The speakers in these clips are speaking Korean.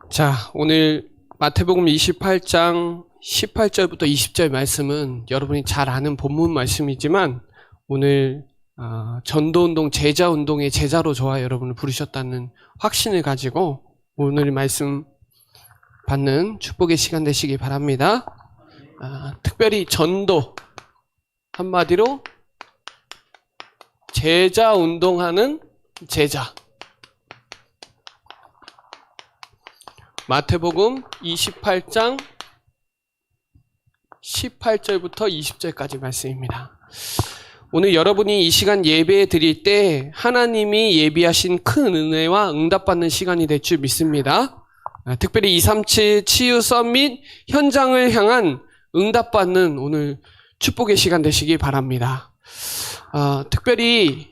자, 오늘 마태복음 28장 18절부터 20절 말씀은 여러분이 잘 아는 본문 말씀이지만 오늘 전도운동, 제자운동의 제자로 저와 여러분을 부르셨다는 확신을 가지고 오늘 말씀 받는 축복의 시간 되시기 바랍니다. 특별히 전도, 한마디로 제자운동하는 제자. 마태복음 28장 18절부터 20절까지 말씀입니다. 오늘 여러분이 이 시간 예배 드릴 때 하나님이 예비하신 큰 은혜와 응답받는 시간이 될 줄 믿습니다. 특별히 237 치유 서밋 현장을 향한 응답받는 오늘 축복의 시간 되시기 바랍니다. 특별히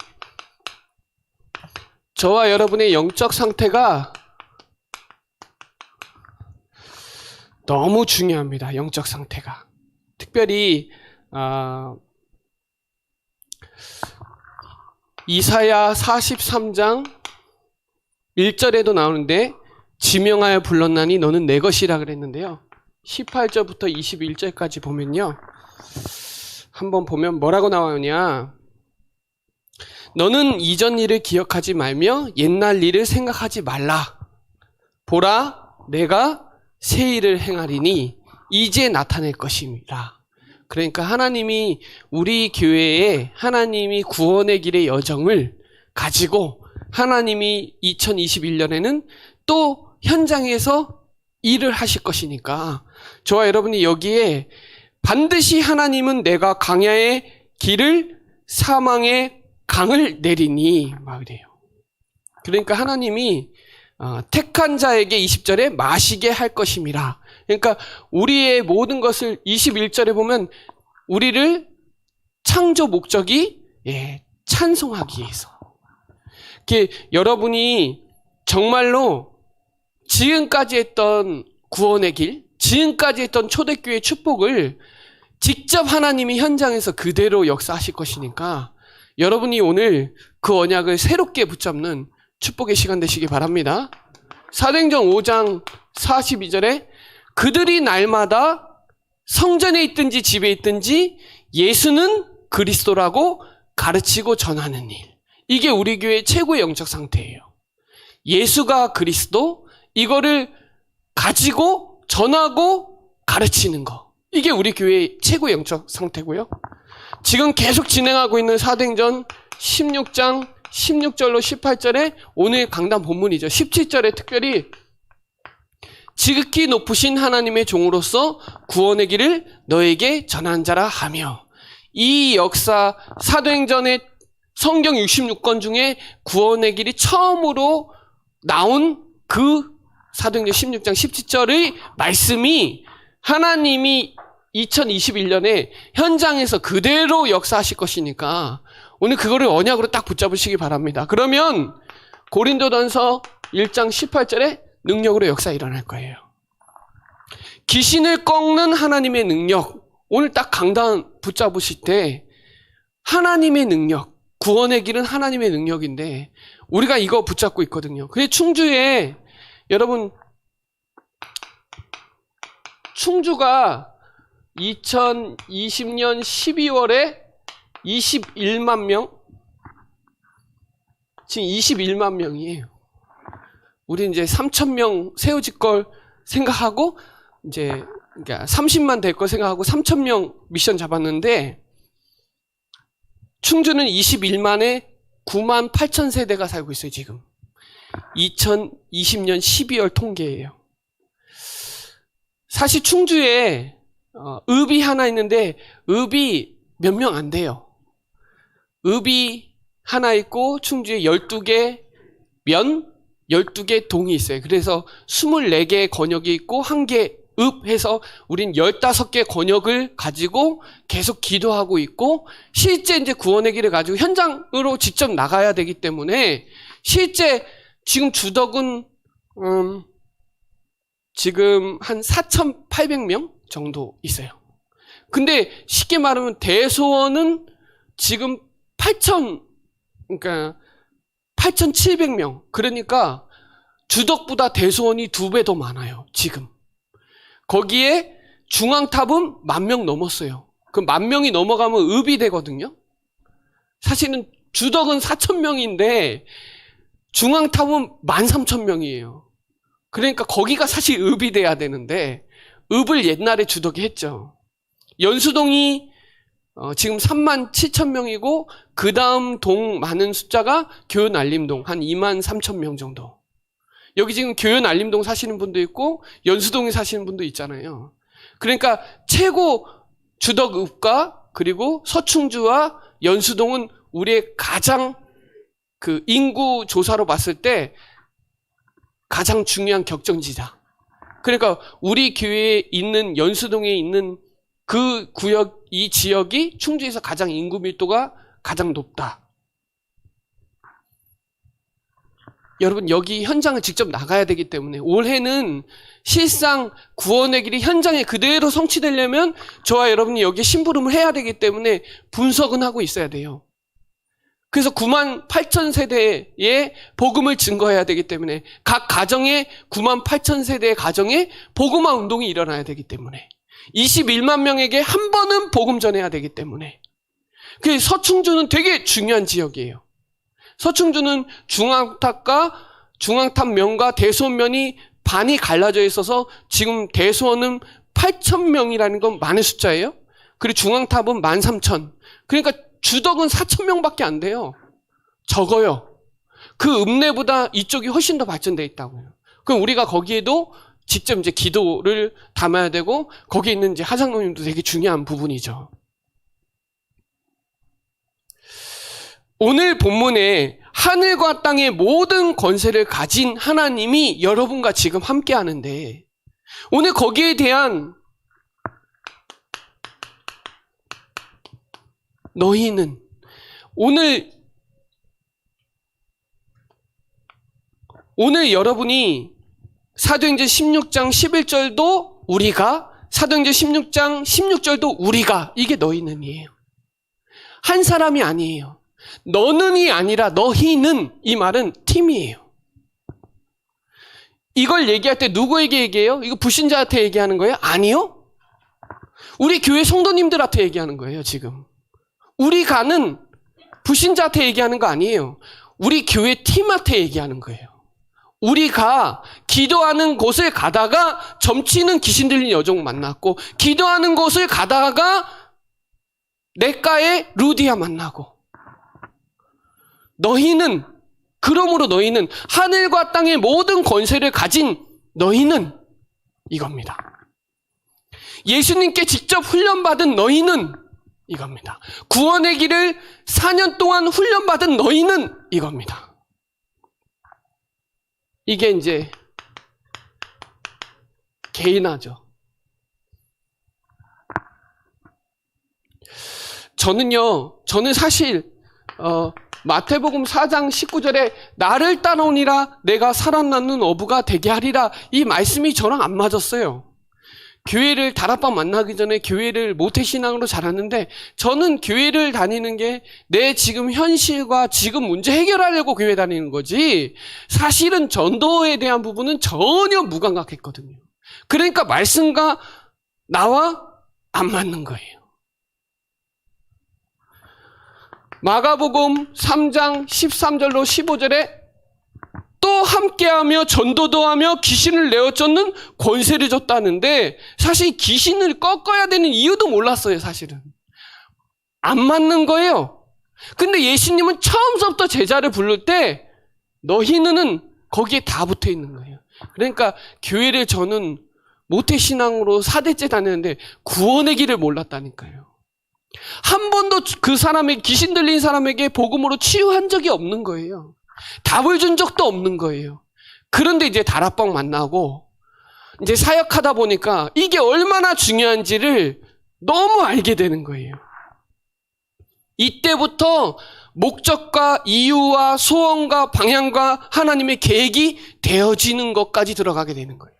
저와 여러분의 영적 상태가 너무 중요합니다. 영적 상태가. 특별히 이사야 43장 1절에도 나오는데 지명하여 불렀나니 너는 내 것이라 그랬는데요. 18절부터 21절까지 보면요. 한번 보면 뭐라고 나오냐. 너는 이전 일을 기억하지 말며 옛날 일을 생각하지 말라. 보라, 내가 새 일을 행하리니 이제 나타낼 것입니다. 그러니까 하나님이 우리 교회에 하나님이 구원의 길의 여정을 가지고 하나님이 2021년에는 또 현장에서 일을 하실 것이니까 저와 여러분이 여기에 반드시 하나님은 내가 광야의 길을 사망의 강을 내리니 막 이래요. 그러니까 하나님이 택한 자에게 20절에 마시게 할 것임이라. 그러니까 우리의 모든 것을 21절에 보면 우리를 창조 목적이 찬송하기 위해서. 여러분이 정말로 지금까지 했던 구원의 길, 지금까지 했던 초대교회의 축복을 직접 하나님이 현장에서 그대로 역사하실 것이니까 여러분이 오늘 그 언약을 새롭게 붙잡는 축복의 시간 되시기 바랍니다. 사도행전 5장 42절에 그들이 날마다 성전에 있든지 집에 있든지 예수는 그리스도라고 가르치고 전하는 일. 이게 우리 교회의 최고의 영적 상태예요. 예수가 그리스도, 이거를 가지고 전하고 가르치는 거. 이게 우리 교회의 최고의 영적 상태고요. 지금 계속 진행하고 있는 사도행전 16장 16절로 18절에 오늘 강단 본문이죠. 17절에 특별히 지극히 높으신 하나님의 종으로서 구원의 길을 너에게 전한 자라 하며, 이 역사 사도행전의 성경 66권 중에 구원의 길이 처음으로 나온 그 사도행전 16장 17절의 말씀이 하나님이 2021년에 현장에서 그대로 역사하실 것이니까 오늘 그거를 언약으로 딱 붙잡으시기 바랍니다. 그러면 고린도전서 1장 18절에 능력으로 역사 일어날 거예요. 귀신을 꺾는 하나님의 능력, 오늘 딱 강단 붙잡으실 때 하나님의 능력, 구원의 길은 하나님의 능력인데 우리가 이거 붙잡고 있거든요. 그래서 충주에 여러분, 충주가 2020년 12월에 21만 명? 지금 21만 명이에요. 우리 이제 3,000명 세워질 걸 생각하고, 이제 30만 될 걸 생각하고 3,000명 미션 잡았는데, 충주는 21만에 9만 8천 세대가 살고 있어요, 지금. 2020년 12월 통계예요. 사실 충주에 읍이 하나 있는데 읍이 몇 명 안 돼요. 읍이 하나 있고 충주에 12개 면, 12개 동이 있어요. 그래서 24개 권역이 있고 1개 읍 해서 우린 15개 권역을 가지고 계속 기도하고 있고, 실제 이제 구원의 길을 가지고 현장으로 직접 나가야 되기 때문에 실제 지금 주덕은 지금 한 4,800명 정도 있어요. 근데 쉽게 말하면 대소원은 지금 8,700명. 그러니까 주덕보다 대소원이 2배 더 많아요, 지금. 거기에 중앙탑은 10,000명 넘었어요. 그 10,000명이 넘어가면 읍이 되거든요. 사실은 주덕은 4,000명인데 중앙탑은 13,000명이에요. 그러니까 거기가 사실 읍이 돼야 되는데 읍을 옛날에 주덕이 했죠. 연수동이 지금 37,000명이고 그 다음 동 많은 숫자가 교연알림동 한 23,000명 정도. 여기 지금 교연알림동 사시는 분도 있고 연수동에 사시는 분도 있잖아요. 그러니까 최고 주덕읍과 그리고 서충주와 연수동은 우리의 가장 그 인구 조사로 봤을 때 가장 중요한 격전지다. 그러니까 우리 교회에 있는 연수동에 있는 그 구역, 이 지역이 충주에서 가장 인구 밀도가 가장 높다. 여러분 여기 현장을 직접 나가야 되기 때문에 올해는 실상 구원의 길이 현장에 그대로 성취되려면 저와 여러분이 여기에 심부름을 해야 되기 때문에 분석은 하고 있어야 돼요. 그래서 98,000세대의 복음을 증거해야 되기 때문에 각 가정에 98,000세대의 가정에 복음화 운동이 일어나야 되기 때문에 21만 명에게 한 번은 복음 전해야 되기 때문에 그 서충주는 되게 중요한 지역이에요. 서충주는 중앙탑면과 대소원면이 반이 갈라져 있어서 지금 대소원은 8,000명이라는 건 많은 숫자예요. 그리고 중앙탑은 13,000. 그러니까 주덕은 4,000명밖에 안 돼요. 적어요. 그 읍내보다 이쪽이 훨씬 더 발전돼 있다고요. 그럼 우리가 거기에도 직접 이제 기도를 담아야 되고 거기에 있는 이제 하장로님도 되게 중요한 부분이죠. 오늘 본문에 하늘과 땅의 모든 권세를 가진 하나님이 여러분과 지금 함께 하는데 오늘 거기에 대한 너희는 오늘 여러분이 사도행전 16장 11절도 우리가 사도행전 16장 16절도 우리가 이게 너희는이에요. 한 사람이 아니에요. 너는이 아니라 너희는 이 말은 팀이에요. 이걸 얘기할 때 누구에게 얘기해요? 이거 불신자한테 얘기하는 거예요? 아니요. 우리 교회 성도님들한테 얘기하는 거예요, 지금. 우리가는 불신자한테 얘기하는 거 아니에요. 우리 교회 팀한테 얘기하는 거예요. 우리가 기도하는 곳을 가다가 점치는 귀신 들린 여종 만났고 기도하는 곳을 가다가 내과의 루디아 만나고 그러므로 너희는 하늘과 땅의 모든 권세를 가진 너희는 이겁니다. 예수님께 직접 훈련받은 너희는 이겁니다. 구원의 길을 4년 동안 훈련받은 너희는 이겁니다. 이게 이제 개인화죠. 저는 사실 마태복음 4장 19절에 나를 따라오니라 내가 살아나는 어부가 되게 하리라 이 말씀이 저랑 안 맞았어요. 교회를 다락방 만나기 전에 교회를 모태신앙으로 자랐는데 저는 교회를 다니는 게 내 지금 현실과 지금 문제 해결하려고 교회 다니는 거지 사실은 전도에 대한 부분은 전혀 무감각했거든요. 그러니까 말씀과 나와 안 맞는 거예요. 마가복음 3장 13절로 15절에 또 함께하며 전도도 하며 귀신을 내어 쫓는 권세를 줬다는데 사실 귀신을 꺾어야 되는 이유도 몰랐어요. 사실은 안 맞는 거예요. 근데 예수님은 처음부터 제자를 부를 때 너희는 거기에 다 붙어 있는 거예요. 그러니까 교회를 저는 모태신앙으로 4대째 다녔는데 구원의 길을 몰랐다니까요. 한 번도 그 사람의 귀신 들린 사람에게 복음으로 치유한 적이 없는 거예요. 답을 준 적도 없는 거예요. 그런데 이제 다락방 만나고 이제 사역하다 보니까 이게 얼마나 중요한지를 너무 알게 되는 거예요. 이때부터 목적과 이유와 소원과 방향과 하나님의 계획이 되어지는 것까지 들어가게 되는 거예요.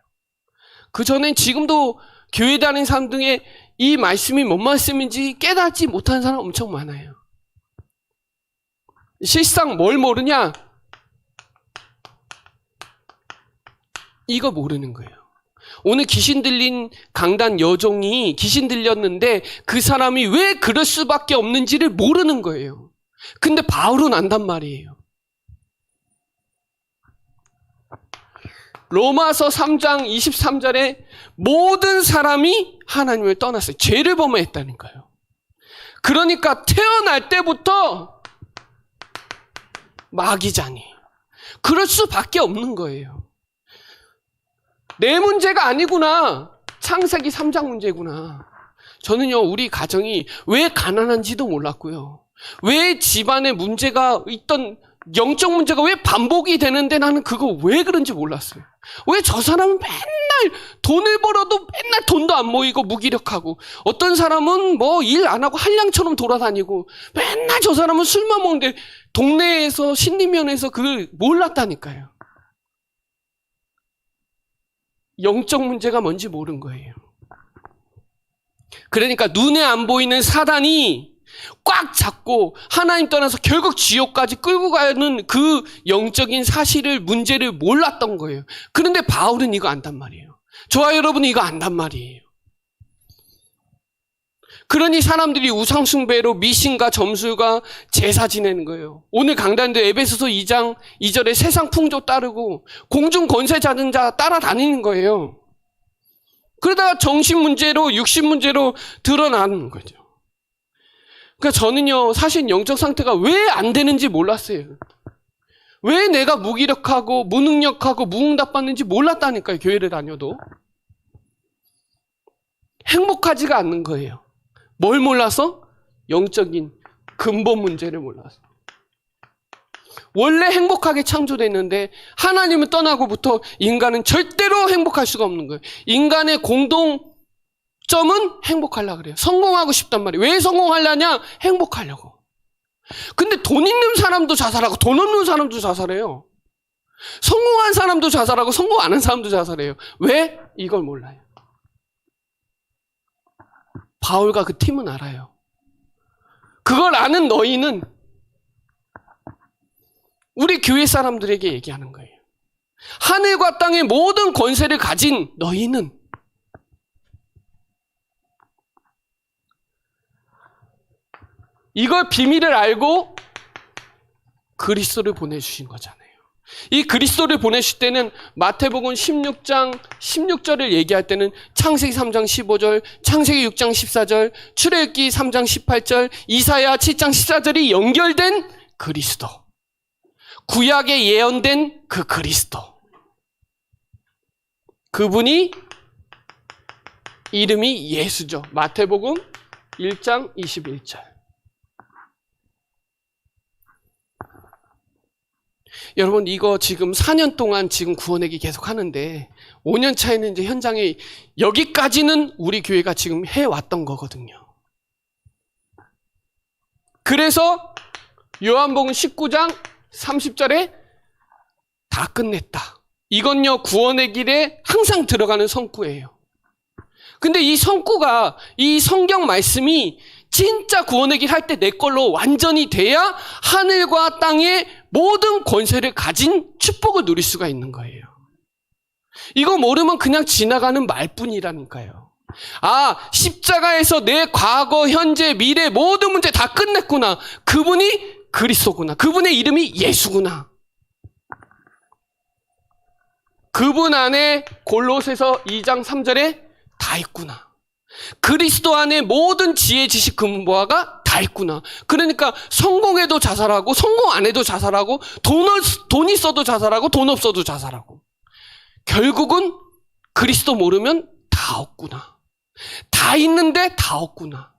그전엔 지금도 교회 다니는 사람 중에 이 말씀이 뭔 말씀인지 깨닫지 못하는 사람 엄청 많아요. 실상 뭘 모르냐? 이거 모르는 거예요. 오늘 귀신 들린 강단 여종이 귀신 들렸는데 그 사람이 왜 그럴 수밖에 없는지를 모르는 거예요. 근데 바울은 안단 말이에요. 로마서 3장 23절에 모든 사람이 하나님을 떠났어요. 죄를 범했다니까요. 그러니까 태어날 때부터 마귀잖니. 그럴 수밖에 없는 거예요. 내 문제가 아니구나. 창세기 3장 문제구나. 저는요, 우리 가정이 왜 가난한지도 몰랐고요. 왜 집안에 문제가 있던 영적 문제가 왜 반복이 되는데 나는 그거 왜 그런지 몰랐어요. 왜 저 사람은 맨날 돈을 벌어도 맨날 돈도 안 모이고 무기력하고, 어떤 사람은 뭐 일 안 하고 한량처럼 돌아다니고, 맨날 저 사람은 술만 먹는데 동네에서 신림면에서 그걸 몰랐다니까요. 영적 문제가 뭔지 모른 거예요. 그러니까 눈에 안 보이는 사단이 꽉 잡고 하나님 떠나서 결국 지옥까지 끌고 가는 그 영적인 사실을, 문제를 몰랐던 거예요. 그런데 바울은 이거 안단 말이에요. 저와 여러분은 이거 안단 말이에요. 그러니 사람들이 우상숭배로 미신과 점술과 제사 지내는 거예요. 오늘 강단도 에베소서 2장 2절에 세상 풍조 따르고 공중 권세 잡은 자 따라다니는 거예요. 그러다가 정신 문제로, 육신 문제로 드러나는 거죠. 그러니까 저는요, 사실 영적 상태가 왜 안 되는지 몰랐어요. 왜 내가 무기력하고 무능력하고 무응답받는지 몰랐다니까요. 교회를 다녀도. 행복하지가 않는 거예요. 뭘 몰라서? 영적인 근본 문제를 몰라서. 원래 행복하게 창조됐는데 하나님을 떠나고부터 인간은 절대로 행복할 수가 없는 거예요. 인간의 공동점은 행복하려고 그래요. 성공하고 싶단 말이에요. 왜 성공하려냐? 행복하려고. 근데 돈 있는 사람도 자살하고 돈 없는 사람도 자살해요. 성공한 사람도 자살하고 성공 안 한 사람도 자살해요. 왜? 이걸 몰라요. 바울과 그 팀은 알아요. 그걸 아는 너희는 우리 교회 사람들에게 얘기하는 거예요. 하늘과 땅의 모든 권세를 가진 너희는 이걸 비밀을 알고 그리스도를 보내주신 거잖아요. 이 그리스도를 보내실 때는 마태복음 16장 16절을 얘기할 때는 창세기 3장 15절, 창세기 6장 14절, 출애굽기 3장 18절, 이사야 7장 14절이 연결된 그리스도. 구약에 예언된 그 그리스도. 그분이 이름이 예수죠. 마태복음 1장 21절. 여러분, 이거 지금 4년 동안 지금 구원회기 계속 하는데 5년 차에는 이제 현장에 여기까지는 우리 교회가 지금 해왔던 거거든요. 그래서 요한복음 19장 30절에 다 끝냈다. 이건요, 구원의 길에 항상 들어가는 성구예요. 근데 이 성구가, 이 성경 말씀이 진짜 구원의 길 할 때 내 걸로 완전히 돼야 하늘과 땅의 모든 권세를 가진 축복을 누릴 수가 있는 거예요. 이거 모르면 그냥 지나가는 말뿐이라니까요. 아, 십자가에서 내 과거, 현재, 미래 모든 문제 다 끝냈구나. 그분이 그리스도구나. 그분의 이름이 예수구나. 그분 안에 골로새서 2장 3절에 다 있구나. 그리스도 안에 모든 지혜, 지식, 근본보화가 다 있구나. 그러니까 성공해도 자살하고 성공 안 해도 자살하고 돈 있어도 자살하고 돈 없어도 자살하고 결국은 그리스도 모르면 다 없구나. 다 있는데 다 없구나.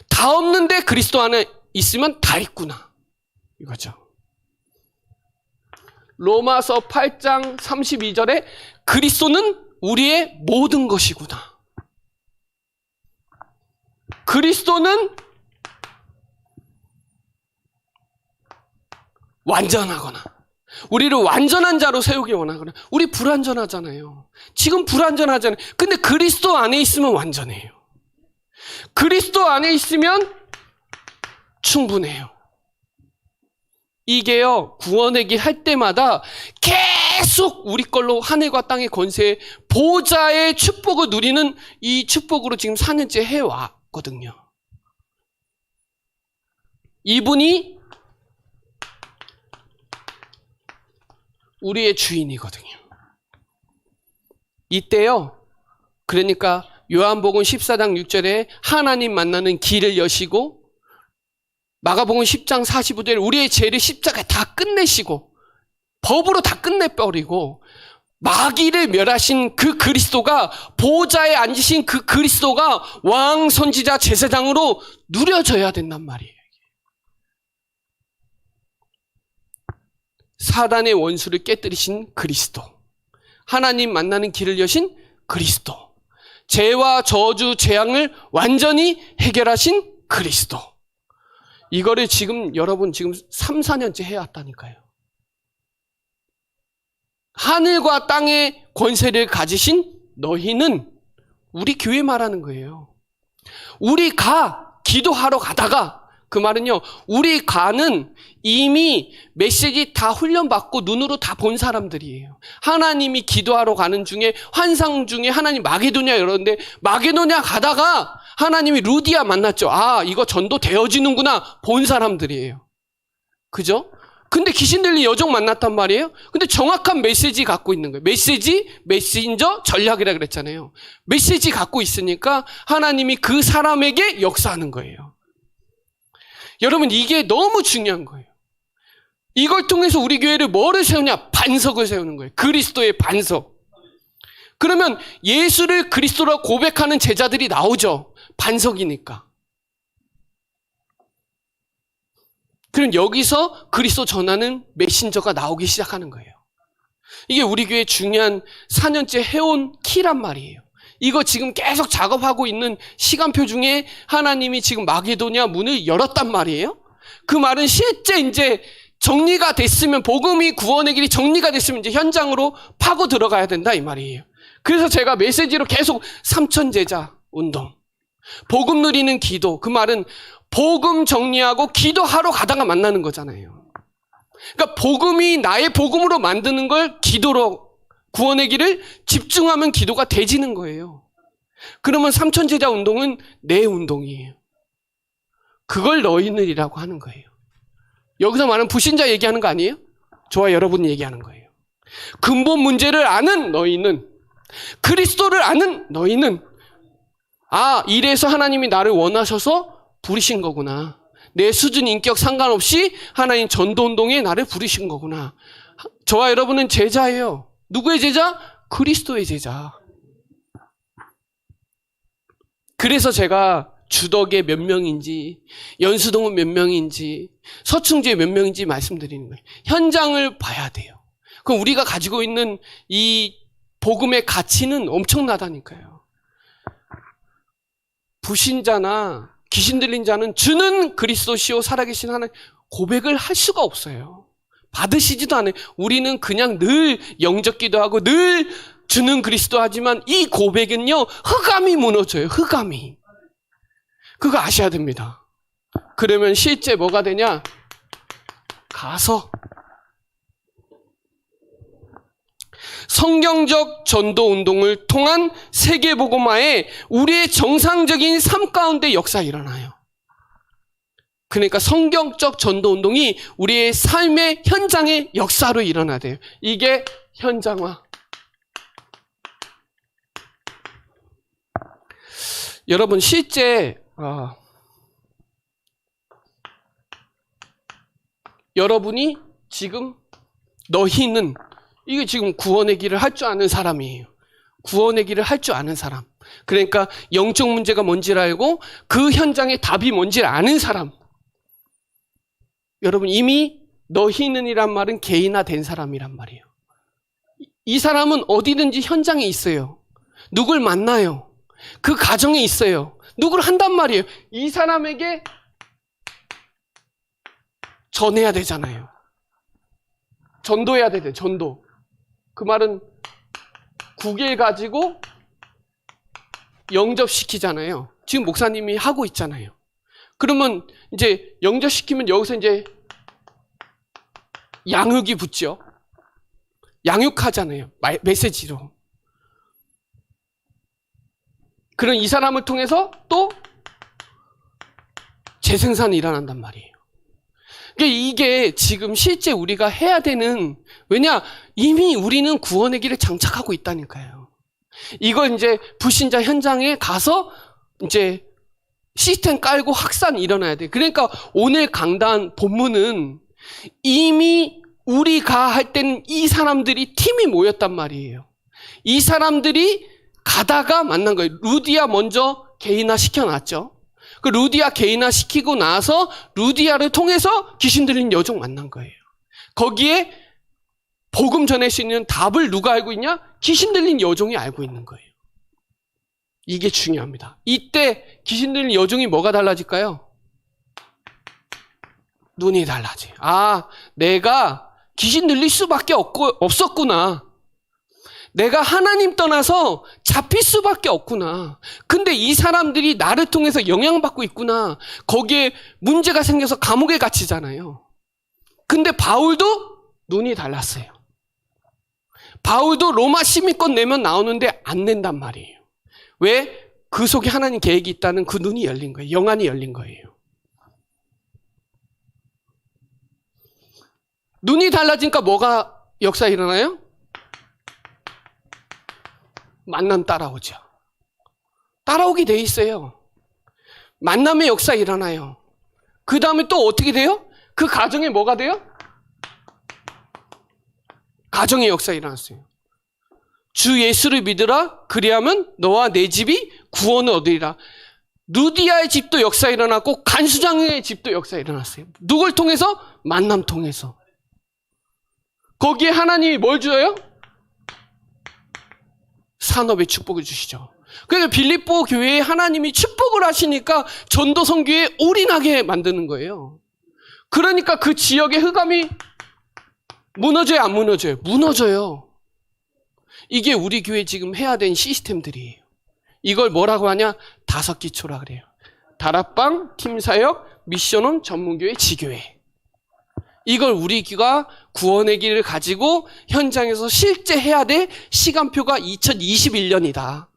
다 없는데 그리스도 안에 있으면 다 있구나. 이거죠. 로마서 8장 32절에 그리스도는 우리의 모든 것이구나. 그리스도는 완전하거나 우리를 완전한 자로 세우기 원하거나, 우리 불완전하잖아요. 지금 불완전하잖아요. 근데 그리스도 안에 있으면 완전해요. 그리스도 안에 있으면 충분해요. 이게요, 구원의 길 할 때마다 계속 우리 걸로 하늘과 땅의 권세의 보좌의 축복을 누리는 이 축복으로 지금 4년째 해왔거든요. 이분이 우리의 주인이거든요. 이때요, 그러니까 요한복음 14장 6절에 하나님 만나는 길을 여시고, 마가복음 10장 45절에 우리의 죄를 십자가에 다 끝내시고 법으로 다 끝내버리고 마귀를 멸하신 그 그리스도가, 보좌에 앉으신 그 그리스도가 왕, 선지자, 제사장으로 누려져야 된단 말이에요. 사단의 원수를 깨뜨리신 그리스도, 하나님 만나는 길을 여신 그리스도, 죄와 저주, 재앙을 완전히 해결하신 그리스도. 이거를 지금 여러분 지금 3, 4년째 해왔다니까요. 하늘과 땅의 권세를 가지신 너희는, 우리 교회 말하는 거예요. 우리가 기도하러 가다가, 그 말은요, 우리 가는 이미 메시지 다 훈련받고 눈으로 다 본 사람들이에요. 하나님이 기도하러 가는 중에, 환상 중에 하나님 마게도냐 이러는데, 마게도냐 가다가 하나님이 루디아 만났죠. 아, 이거 전도 되어지는구나 본 사람들이에요. 그죠? 근데 귀신 들린 여종 만났단 말이에요. 근데 정확한 메시지 갖고 있는 거예요. 메신저 전략이라 그랬잖아요. 메시지 갖고 있으니까 하나님이 그 사람에게 역사하는 거예요. 여러분, 이게 너무 중요한 거예요. 이걸 통해서 우리 교회를 뭐를 세우냐? 반석을 세우는 거예요. 그리스도의 반석. 그러면 예수를 그리스도라고 고백하는 제자들이 나오죠. 반석이니까. 그럼 여기서 그리스도 전하는 메신저가 나오기 시작하는 거예요. 이게 우리 교회 중요한 4년째 해온 키란 말이에요. 이거 지금 계속 작업하고 있는 시간표 중에 하나님이 지금 마게도냐 문을 열었단 말이에요. 그 말은 실제 이제 정리가 됐으면, 복음이 구원의 길이 정리가 됐으면 이제 현장으로 파고 들어가야 된다 이 말이에요. 그래서 제가 메시지로 계속 3,000제자 운동, 복음 누리는 기도, 그 말은 복음 정리하고 기도하러 가다가 만나는 거잖아요. 그러니까 복음이 나의 복음으로 만드는 걸 기도로, 구원의 길을 집중하면 기도가 되지는 거예요. 그러면 3,000제자 운동은 내 운동이에요. 그걸 너희들이라고 하는 거예요. 여기서 말하는 불신자 얘기하는 거 아니에요? 저와 여러분 얘기하는 거예요. 근본 문제를 아는 너희는, 그리스도를 아는 너희는, 아, 이래서 하나님이 나를 원하셔서 부르신 거구나. 내 수준, 인격 상관없이 하나님 전도운동에 나를 부르신 거구나. 저와 여러분은 제자예요. 누구의 제자? 그리스도의 제자. 그래서 제가 주덕에 몇 명인지, 연수동은 몇 명인지, 서충주에 몇 명인지 말씀드리는 거예요. 현장을 봐야 돼요. 그럼 우리가 가지고 있는 이 복음의 가치는 엄청나다니까요. 불신자나 귀신 들린 자는 주는 그리스도시요 살아계신 하나님 고백을 할 수가 없어요. 받으시지도 않아요. 우리는 그냥 늘 영접 기도하고 늘 주는 그리스도 하지만 이 고백은요, 흑암이 무너져요. 흑암이. 그거 아셔야 됩니다. 그러면 실제 뭐가 되냐? 가서 성경적 전도 운동을 통한 세계복음화에 우리의 정상적인 삶 가운데 역사가 일어나요. 그러니까 성경적 전도 운동이 우리의 삶의 현장의 역사로 일어나야 돼요. 이게 현장화. 여러분, 실제 여러분이 지금, 너희는, 이게 지금 구원의 길을 할 줄 아는 사람이에요. 구원의 길을 할 줄 아는 사람. 그러니까 영적 문제가 뭔지를 알고 그 현장의 답이 뭔지를 아는 사람. 여러분, 이미 너희는이란 말은 개인화된 사람이란 말이에요. 이 사람은 어디든지 현장에 있어요. 누굴 만나요. 그 가정에 있어요. 누구를 한단 말이에요. 이 사람에게 전해야 되잖아요. 전도해야 돼, 전도. 그 말은 국일 가지고 영접시키잖아요. 지금 목사님이 하고 있잖아요. 그러면 이제 영접시키면 여기서 이제 양육이 붙죠. 양육하잖아요. 메시지로. 그럼 이 사람을 통해서 또 재생산이 일어난단 말이에요. 그러니까 이게 지금 실제 우리가 해야 되는, 왜냐? 이미 우리는 구원의 길을 장착하고 있다니까요. 이걸 이제 불신자 현장에 가서 이제 시스템 깔고 확산이 일어나야 돼. 그러니까 오늘 강단 본문은 이미 우리가 할 때는 이 사람들이 팀이 모였단 말이에요. 이 사람들이 가다가 만난 거예요. 루디아 먼저 개인화 시켜놨죠. 그 루디아 개인화 시키고 나서 루디아를 통해서 귀신 들린 여종 만난 거예요. 거기에 복음 전할 수 있는 답을 누가 알고 있냐? 귀신 들린 여종이 알고 있는 거예요. 이게 중요합니다. 이때 귀신 들린 여종이 뭐가 달라질까요? 눈이 달라져요. 아, 내가 귀신 들릴 수밖에 없었구나. 내가 하나님 떠나서 잡힐 수밖에 없구나. 근데 이 사람들이 나를 통해서 영향받고 있구나. 거기에 문제가 생겨서 감옥에 갇히잖아요. 근데 바울도 눈이 달랐어요. 바울도 로마 시민권 내면 나오는데 안 낸단 말이에요. 왜? 그 속에 하나님 계획이 있다는 그 눈이 열린 거예요. 영안이 열린 거예요. 눈이 달라지니까 뭐가 역사 일어나요? 만남 따라오죠. 따라오게 돼 있어요. 만남의 역사 일어나요. 그 다음에 또 어떻게 돼요? 그 가정에 뭐가 돼요? 가정의 역사 일어났어요. 주 예수를 믿으라. 그리하면 너와 내 집이 구원을 얻으리라. 루디아의 집도 역사 일어났고 간수장의 집도 역사 일어났어요. 누굴 통해서? 만남 통해서. 거기에 하나님이 뭘 줘요? 산업의 축복을 주시죠. 그래서 빌립보 교회에 하나님이 축복을 하시니까 전도 선교에 올인하게 만드는 거예요. 그러니까 그 지역의 흑암이 무너져요, 안 무너져요? 무너져요. 이게 우리 교회 지금 해야 되는 시스템들이에요. 이걸 뭐라고 하냐? 5기초라 그래요. 다락방, 팀사역, 미션원, 전문교회, 지교회. 이걸 우리 교회가 구원의 길을 가지고 현장에서 실제 해야 될 시간표가 2021년이다.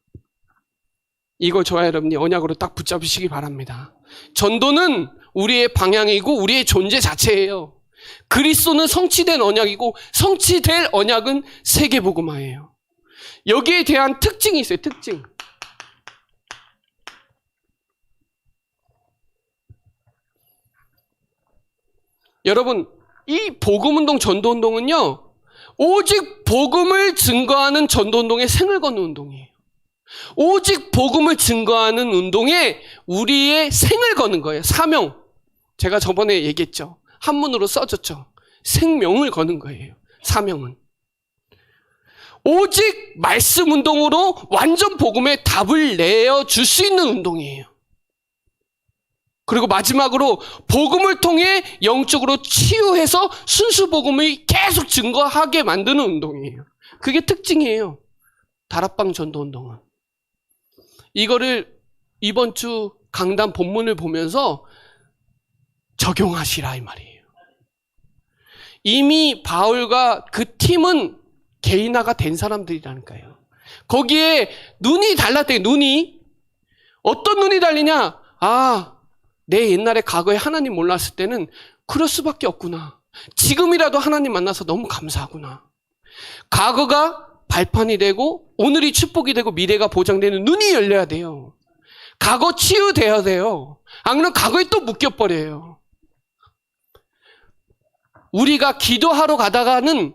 이걸 저와 여러분이 언약으로 딱 붙잡으시기 바랍니다. 전도는 우리의 방향이고 우리의 존재 자체예요. 그리스도는 성취된 언약이고 성취될 언약은 세계복음화예요. 여기에 대한 특징이 있어요. 특징. 여러분, 이 복음운동, 전도운동은요, 오직 복음을 증거하는 전도운동에 생을 거는 운동이에요. 오직 복음을 증거하는 운동에 우리의 생을 거는 거예요. 사명. 제가 저번에 얘기했죠. 한문으로 써졌죠. 생명을 거는 거예요. 사명은. 오직 말씀 운동으로 완전 복음의 답을 내어줄 수 있는 운동이에요. 그리고 마지막으로 복음을 통해 영적으로 치유해서 순수 복음을 계속 증거하게 만드는 운동이에요. 그게 특징이에요. 다락방 전도 운동은. 이거를 이번 주 강단 본문을 보면서 적용하시라 이 말이에요. 이미 바울과 그 팀은 개인화가 된 사람들이라니까요. 거기에 눈이 달랐대요. 눈이. 어떤 눈이 달리냐? 아, 내 옛날에 과거에 하나님 몰랐을 때는 그럴 수밖에 없구나. 지금이라도 하나님 만나서 너무 감사하구나. 과거가 발판이 되고 오늘이 축복이 되고 미래가 보장되는 눈이 열려야 돼요. 과거 치유돼야 돼요. 안 그러면 과거에 또 묶여버려요. 우리가 기도하러 가다가는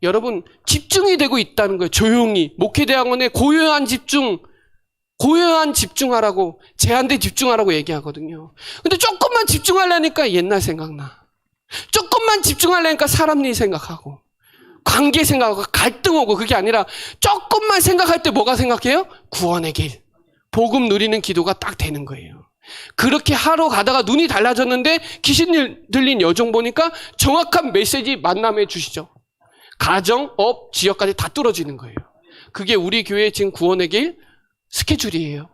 여러분 집중이 되고 있다는 거예요. 조용히. 목회대학원에 고요한 집중하라고, 제한돼 집중하라고 얘기하거든요. 근데 조금만 집중하려니까 옛날 생각나. 조금만 집중하려니까 사람 일 생각하고, 관계 생각하고, 갈등 오고, 그게 아니라 조금만 생각할 때 뭐가 생각해요? 구원의 길. 복음 누리는 기도가 딱 되는 거예요. 그렇게 하러 가다가 눈이 달라졌는데 귀신 들린 여종 보니까 정확한 메시지 만남해 주시죠. 가정, 업, 지역까지 다 뚫어지는 거예요. 그게 우리 교회 지금 구원의 길 스케줄이에요.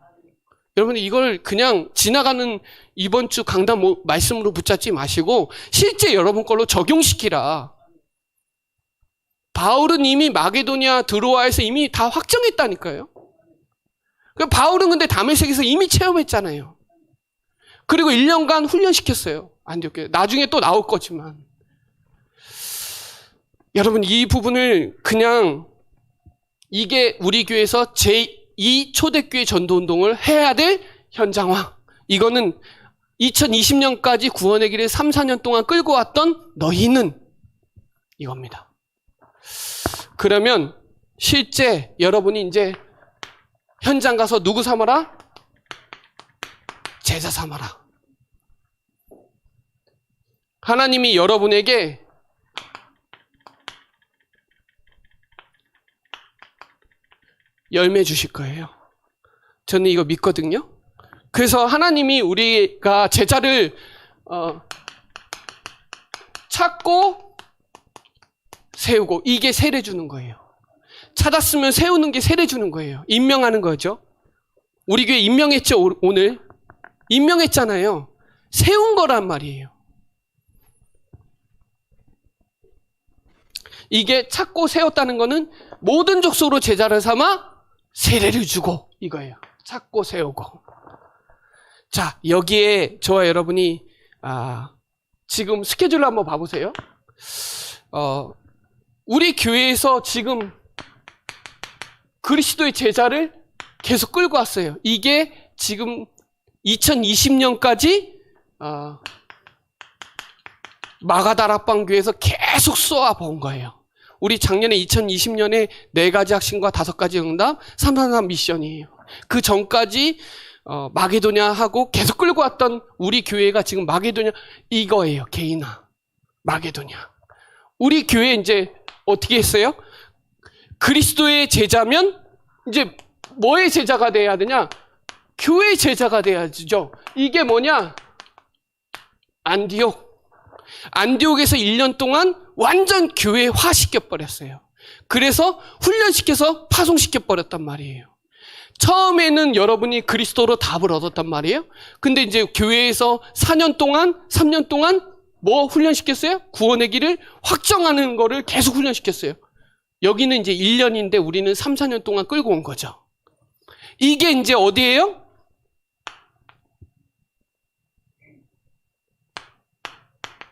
여러분 이걸 그냥 지나가는 이번 주 강단 말씀으로 붙잡지 마시고 실제 여러분 걸로 적용시키라. 바울은 이미 마게도냐 드로아에서 이미 다 확정했다니까요. 바울은 근데 다메섹에서 이미 체험했잖아요. 그리고 1년간 훈련시켰어요. 안디옥에. 나중에 또 나올 거지만. 여러분 이 부분을 그냥 이게 우리 교회에서 제2 초대교회 전도운동을 해야 될 현장화. 이거는 2020년까지 구원의 길을 3, 4년 동안 끌고 왔던 너희는 이겁니다. 그러면 실제 여러분이 이제 현장 가서 누구 삼아라? 제자 삼아라. 하나님이 여러분에게 열매 주실 거예요. 저는 이거 믿거든요. 그래서 하나님이 우리가 제자를 찾고 세우고 이게 세례 주는 거예요. 찾았으면 세우는 게 세례 주는 거예요. 임명하는 거죠. 우리 교회 임명했죠. 오늘 임명했잖아요. 세운 거란 말이에요. 이게 찾고 세웠다는 거는 모든 족속으로 제자를 삼아 세례를 주고 이거예요. 찾고 세우고. 자, 여기에 저와 여러분이 지금 스케줄을 한번 봐보세요. 우리 교회에서 지금 그리스도의 제자를 계속 끌고 왔어요. 이게 지금 2020년까지 마가다락방 교회에서 계속 쏘아본 거예요. 우리 작년에 2020년에 4가지 학신과 5가지 응답, 333 미션이에요. 그 전까지 마게도냐 하고 계속 끌고 왔던 우리 교회가 지금 마게도냐 이거예요. 개인화. 마게도냐. 우리 교회 이제 어떻게 했어요? 그리스도의 제자면 이제 뭐의 제자가 돼야 되냐? 교회 제자가 돼야죠. 이게 뭐냐? 안디옥. 안디옥에서 1년 동안 완전 교회화 시켜버렸어요. 그래서 훈련시켜서 파송시켜버렸단 말이에요. 처음에는 여러분이 그리스도로 답을 얻었단 말이에요. 근데 이제 교회에서 4년 동안, 3년 동안 뭐 훈련시켰어요? 구원의 길을 확정하는 거를 계속 훈련시켰어요. 여기는 이제 1년인데 우리는 3, 4년 동안 끌고 온 거죠. 이게 이제 어디예요?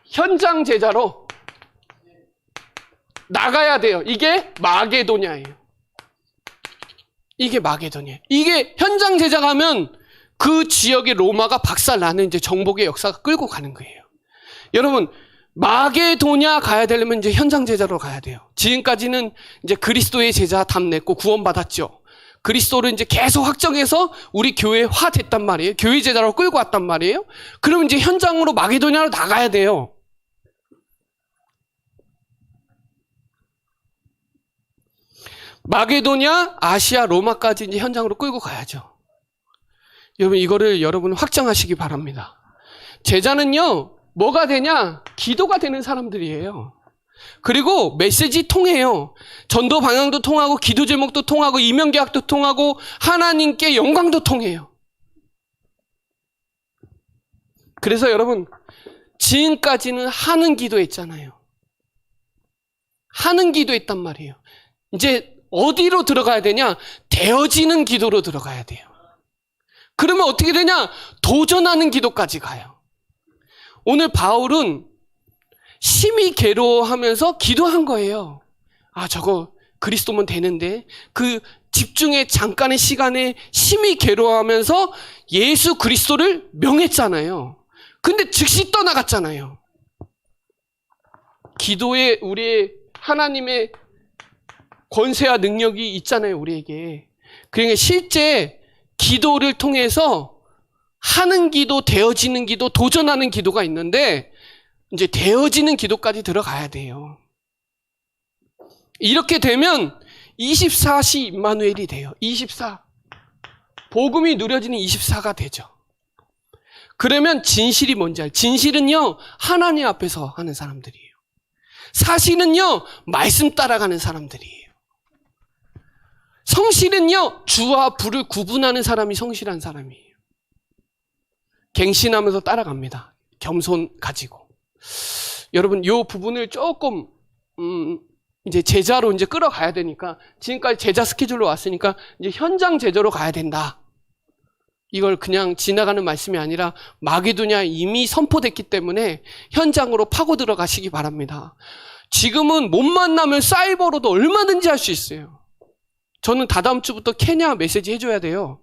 현장 제자로 나가야 돼요. 이게 마게도냐예요. 이게 마게도냐예요. 이게 현장 제자 가면 그 지역의 로마가 박살나는 이제 정복의 역사가 끌고 가는 거예요. 여러분, 마게도냐 가야 되려면 이제 현장 제자로 가야 돼요. 지금까지는 이제 그리스도의 제자 답냈고 구원받았죠. 그리스도를 이제 계속 확정해서 우리 교회화 됐단 말이에요. 교회 제자로 끌고 왔단 말이에요. 그럼 이제 현장으로 마게도냐로 나가야 돼요. 마게도냐, 아시아, 로마까지 이제 현장으로 끌고 가야죠. 여러분, 이거를 여러분 확정하시기 바랍니다. 제자는요, 뭐가 되냐? 기도가 되는 사람들이에요. 그리고 메시지 통해요. 전도 방향도 통하고, 기도 제목도 통하고, 이면 계약도 통하고, 하나님께 영광도 통해요. 그래서 여러분, 지금까지는 하는 기도했잖아요. 하는 기도했단 말이에요. 이제 어디로 들어가야 되냐? 되어지는 기도로 들어가야 돼요. 그러면 어떻게 되냐? 도전하는 기도까지 가요. 오늘 바울은 심히 괴로워하면서 기도한 거예요. 저거 그리스도면 되는데, 그 집중의 잠깐의 시간에 심히 괴로워하면서 예수 그리스도를 명했잖아요. 근데 즉시 떠나갔잖아요. 기도에 우리의 하나님의 권세와 능력이 있잖아요, 우리에게. 그러니까 실제 기도를 통해서 하는 기도, 되어지는 기도, 도전하는 기도가 있는데 이제 되어지는 기도까지 들어가야 돼요. 이렇게 되면 24시 임마누엘이 돼요. 24. 복음이 누려지는 24가 되죠. 그러면 진실이 뭔지 알죠? 진실은요, 하나님 앞에서 하는 사람들이에요. 사실은요, 말씀 따라가는 사람들이에요. 성실은요, 주와 부를 구분하는 사람이 성실한 사람이에요. 갱신하면서 따라갑니다. 겸손 가지고. 여러분, 이 부분을 조금 이제 제자로 이제 끌어가야 되니까, 지금까지 제자 스케줄로 왔으니까 이제 현장 제자로 가야 된다. 이걸 그냥 지나가는 말씀이 아니라 마게도냐 이미 선포됐기 때문에 현장으로 파고 들어가시기 바랍니다. 지금은 못 만나면 사이버로도 얼마든지 할 수 있어요. 저는 다다음 주부터 케냐 메시지 해줘야 돼요.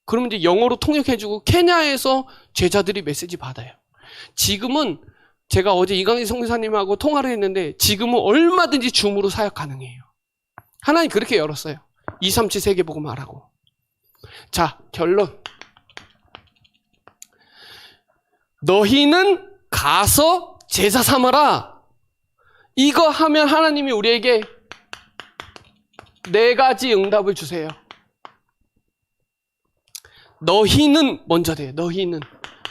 그러면 이제 영어로 통역해주고 케냐에서 제자들이 메시지 받아요. 지금은 제가 어제 이강희 성교사님하고 통화를 했는데 지금은 얼마든지 줌으로 사역 가능해요. 하나님 그렇게 열었어요. 237 세계복음 하라고. 자, 결론. 너희는 가서 제자 삼아라. 이거 하면 하나님이 우리에게 4가지 응답을 주세요. 너희는 먼저 돼요. 너희는.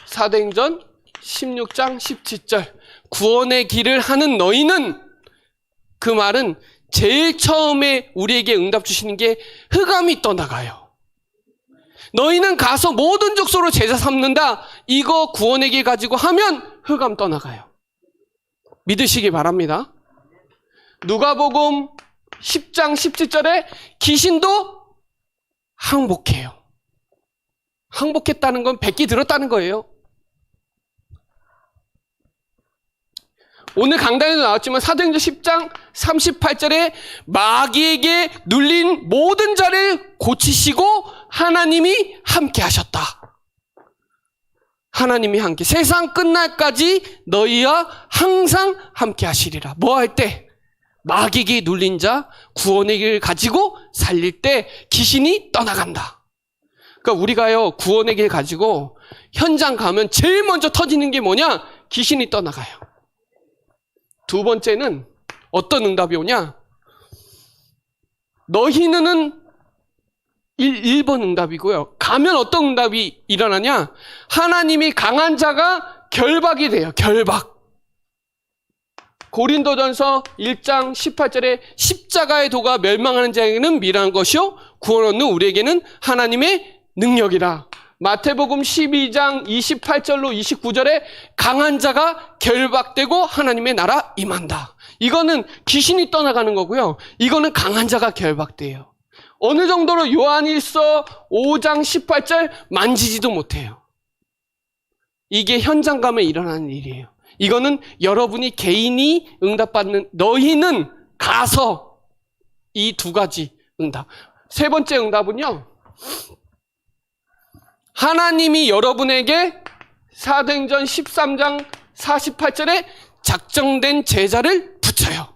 사도행전 16장 17절. 구원의 길을 하는 너희는, 그 말은 제일 처음에 우리에게 응답 주시는 게 흑암이 떠나가요. 너희는 가서 모든 족속으로 제자 삼는다. 이거 구원의 길 가지고 하면 흑암 떠나가요. 믿으시기 바랍니다. 누가복음 10장 17절에 귀신도 항복해요. 항복했다는 건 백기 들었다는 거예요. 오늘 강단에도 나왔지만 사도행전 10장 38절에 마귀에게 눌린 모든 자를 고치시고 하나님이 함께 하셨다. 하나님이 함께, 세상 끝날까지 너희와 항상 함께 하시리라. 뭐 할 때? 마귀에게 눌린 자 구원의 길을 가지고 살릴 때 귀신이 떠나간다. 그러니까 우리가요, 구원의 길 가지고 현장 가면 제일 먼저 터지는 게 뭐냐? 귀신이 떠나가요. 두 번째는 어떤 응답이 오냐? 너희는 1번 응답이고요. 가면 어떤 응답이 일어나냐? 하나님이 강한 자가 결박이 돼요. 결박. 고린도전서 1장 18절에 십자가의 도가 멸망하는 자에게는 미련한 것이요 구원 얻는 우리에게는 하나님의 능력이라. 마태복음 12장 28절로 29절에 강한 자가 결박되고 하나님의 나라 임한다. 이거는 귀신이 떠나가는 거고요. 이거는 강한 자가 결박돼요. 어느 정도로 요한일서 5장 18절 만지지도 못해요. 이게 현장 가면 일어나는 일이에요. 이거는 여러분이 개인이 응답받는, 너희는 가서 이 2가지 응답. 세 번째 응답은요, 하나님이 여러분에게 사도행전 13장 48절에 작정된 제자를 붙여요.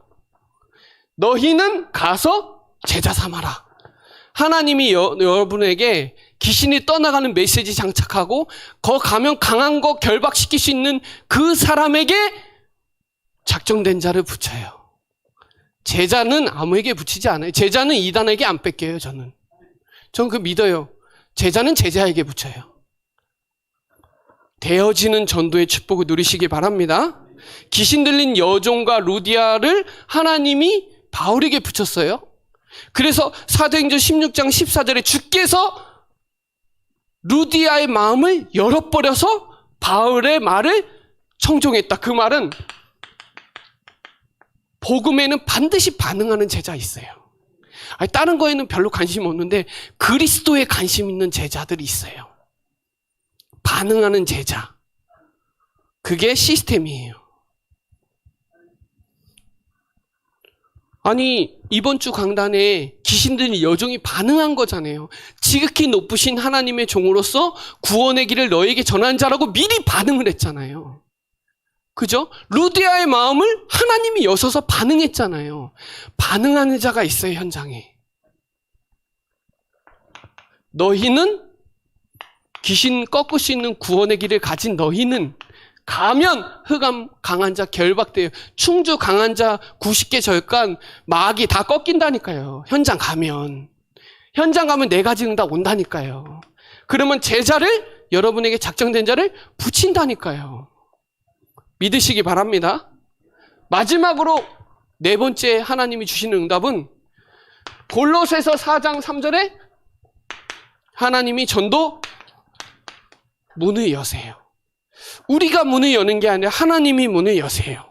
너희는 가서 제자 삼아라. 하나님이 여러분에게 귀신이 떠나가는 메시지 장착하고 거 가면 강한 거 결박시킬 수 있는 그 사람에게 작정된 자를 붙여요. 제자는 아무에게 붙이지 않아요. 제자는 이단에게 안 뺏겨요. 저는 그 믿어요. 제자는 제자에게 붙여요. 되어지는 전도의 축복을 누리시기 바랍니다. 귀신 들린 여종과 루디아를 하나님이 바울에게 붙였어요. 그래서 사도행전 16장 14절에 주께서 루디아의 마음을 열어버려서 바울의 말을 청종했다. 그 말은 복음에는 반드시 반응하는 제자 있어요. 아니, 다른 거에는 별로 관심 없는데 그리스도에 관심 있는 제자들이 있어요. 반응하는 제자. 그게 시스템이에요. 아니, 이번 주 강단에 귀신 들린 여종이 반응한 거잖아요. 지극히 높으신 하나님의 종으로서 구원의 길을 너에게 전한 자라고 미리 반응을 했잖아요. 그죠? 루디아의 마음을 하나님이 여셔서 반응했잖아요. 반응하는 자가 있어요, 현장에. 너희는 귀신 꺾을 수 있는 구원의 길을 가진 너희는 가면 흑암 강한 자 결박돼요. 충주 강한 자 90개 절간 마귀 다 꺾인다니까요. 현장 가면 4가지 응답 온다니까요. 그러면 제자를, 여러분에게 작정된 자를 붙인다니까요. 믿으시기 바랍니다. 마지막으로 네 번째 하나님이 주시는 응답은 골로새서 4장 3절에 하나님이 전도 문을 여세요. 우리가 문을 여는 게 아니라 하나님이 문을 여세요.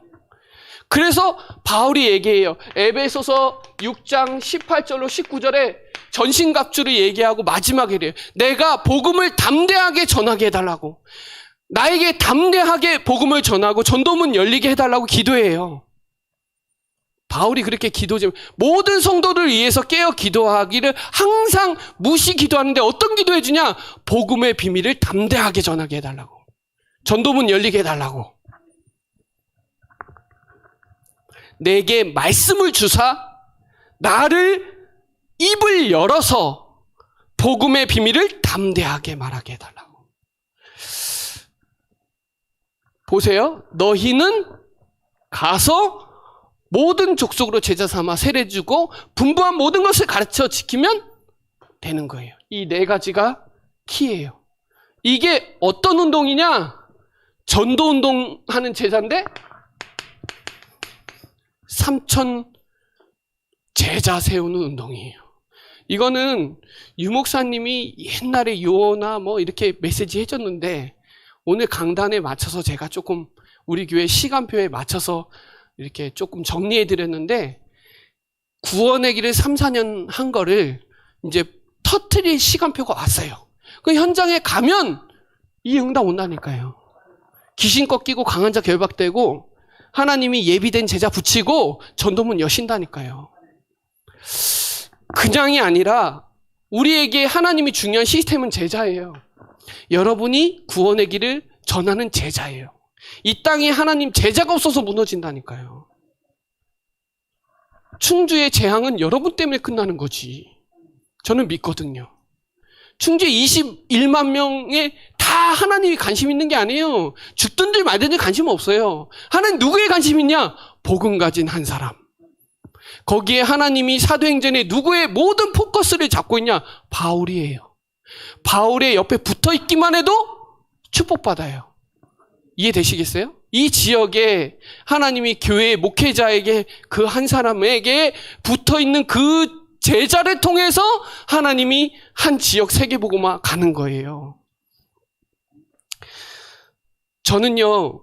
그래서 바울이 얘기해요. 에베소서 6장 18절로 19절에 전신갑주를 얘기하고 마지막에 이래요. 내가 복음을 담대하게 전하게 해달라고. 나에게 담대하게 복음을 전하고 전도문 열리게 해달라고 기도해요. 바울이 그렇게 기도지, 모든 성도를 위해서 깨어 기도하기를 항상 무시 기도하는데 어떤 기도 해주냐? 복음의 비밀을 담대하게 전하게 해달라고. 전도문 열리게 해달라고. 내게 말씀을 주사 나를 입을 열어서 복음의 비밀을 담대하게 말하게 해달라고. 보세요. 너희는 가서 모든 족속으로 제자 삼아 세례주고 분부한 모든 것을 가르쳐 지키면 되는 거예요. 이 네 가지가 키예요. 이게 어떤 운동이냐? 전도 운동하는 제자인데 3,000 제자 세우는 운동이에요. 이거는 유 목사님이 옛날에 요나 뭐 이렇게 메시지 해줬는데 오늘 강단에 맞춰서 제가 조금 우리 교회 시간표에 맞춰서 이렇게 조금 정리해 드렸는데 구원의 길을 3, 4년 한 거를 이제 터트릴 시간표가 왔어요. 그 현장에 가면 이 응답 온다니까요. 귀신 꺾이고 강한 자 결박되고 하나님이 예비된 제자 붙이고 전도문 여신다니까요. 그냥이 아니라 우리에게 하나님이 중요한 시스템은 제자예요. 여러분이 구원의 길을 전하는 제자예요. 이 땅에 하나님 제자가 없어서 무너진다니까요. 충주의 재앙은 여러분 때문에 끝나는 거지. 저는 믿거든요. 충주에 21만 명에 다 하나님이 관심 있는 게 아니에요. 죽든지 말든지 관심 없어요. 하나님 누구에 관심 있냐? 복음 가진 한 사람. 거기에 하나님이 사도행전에 누구의 모든 포커스를 잡고 있냐? 바울이에요. 바울의 옆에 붙어 있기만 해도 축복받아요. 이해되시겠어요? 이 지역에 하나님이 교회 목회자에게 그 한 사람에게 붙어 있는 그 제자를 통해서 하나님이 한 지역 세계복음화 가는 거예요. 저는요,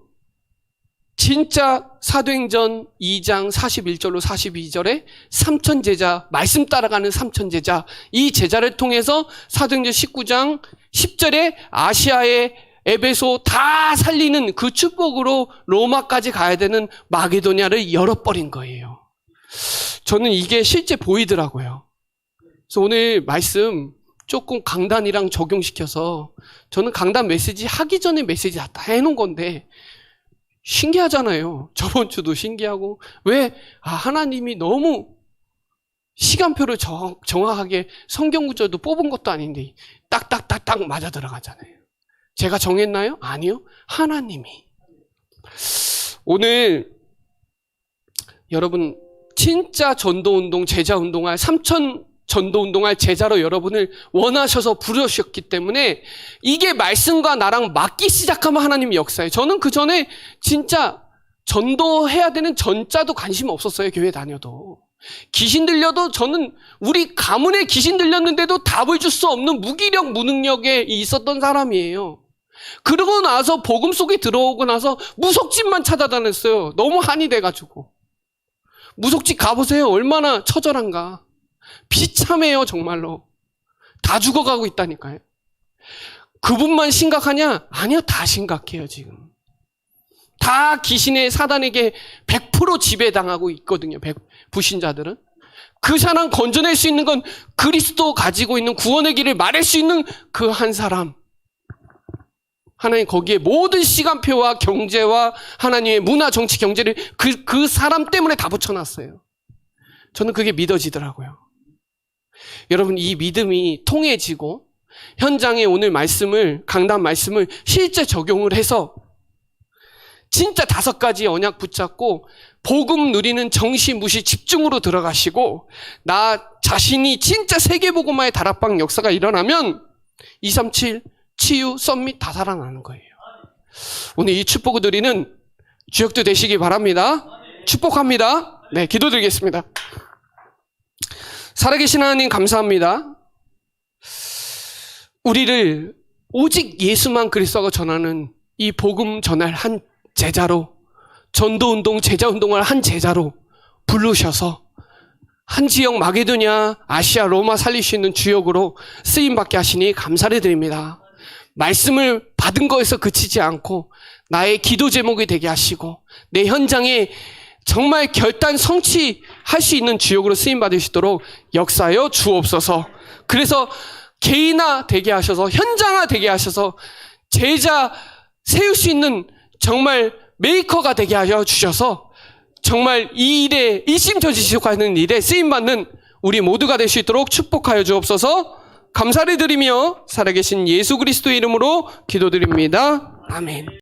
진짜 사도행전 2장 41절로 42절에 3,000 제자, 말씀 따라가는 3,000 제자, 이 제자를 통해서 사도행전 19장 10절에 아시아의 에베소 다 살리는 그 축복으로 로마까지 가야 되는 마게도냐를 열어버린 거예요. 저는 이게 실제 보이더라고요. 그래서 오늘 말씀 조금 강단이랑 적용시켜서 저는 강단 메시지 하기 전에 메시지 다 해놓은 건데 신기하잖아요. 저번 주도 신기하고 왜 하나님이 너무 시간표를 정확하게 성경 구절도 뽑은 것도 아닌데 딱딱딱딱 맞아 들어가잖아요. 제가 정했나요? 아니요. 하나님이. 오늘 여러분 진짜 전도운동, 제자운동할 3,000 전도운동할 제자로 여러분을 원하셔서 부르셨기 때문에 이게 말씀과 나랑 맞기 시작하면 하나님이 역사해요. 저는 그 전에 진짜 전도해야 되는 전자도 관심 없었어요. 교회 다녀도. 귀신 들려도 저는 우리 가문에 귀신 들렸는데도 답을 줄 수 없는 무기력, 무능력에 있었던 사람이에요. 그러고 나서 복음 속에 들어오고 나서 무속집만 찾아다녔어요. 너무 한이 돼가지고. 무속집 가보세요. 얼마나 처절한가. 비참해요, 정말로. 다 죽어가고 있다니까요. 그분만 심각하냐? 아니요, 다 심각해요, 지금. 다 귀신의 사단에게 100% 지배당하고 있거든요, 불신자들은. 그 사람 건져낼 수 있는 건 그리스도 가지고 있는 구원의 길을 말할 수 있는 그 한 사람. 하나님 거기에 모든 시간표와 경제와 하나님의 문화, 정치, 경제를 그 사람 때문에 다 붙여놨어요. 저는 그게 믿어지더라고요. 여러분 이 믿음이 통해지고 현장에 오늘 말씀을, 강단 말씀을 실제 적용을 해서 진짜 5가지 언약 붙잡고 복음 누리는 정시무시 집중으로 들어가시고 나 자신이 진짜 세계복음화의 다락방 역사가 일어나면 237 치유, 썸밋 다 살아나는 거예요. 오늘 이 축복을 드리는 주역도 되시기 바랍니다. 축복합니다. 네, 기도드리겠습니다. 살아계신 하나님 감사합니다. 우리를 오직 예수만 그리스도가 전하는 이 복음 전할 한 제자로, 전도운동, 제자운동을 한 제자로 부르셔서 한 지역 마게도냐, 아시아, 로마 살릴 수 있는 주역으로 쓰임받게 하시니 감사를 드립니다. 말씀을 받은 거에서 그치지 않고 나의 기도 제목이 되게 하시고 내 현장에 정말 결단 성취할 수 있는 주역으로 쓰임받으시도록 역사하여 주옵소서. 그래서 개인화 되게 하셔서 현장화 되게 하셔서 제자 세울 수 있는 정말 메이커가 되게 하여 주셔서 정말 이 일에 일심전심하는 일에 쓰임받는 우리 모두가 될 수 있도록 축복하여 주옵소서. 감사를 드리며 살아계신 예수 그리스도의 이름으로 기도드립니다. 아멘.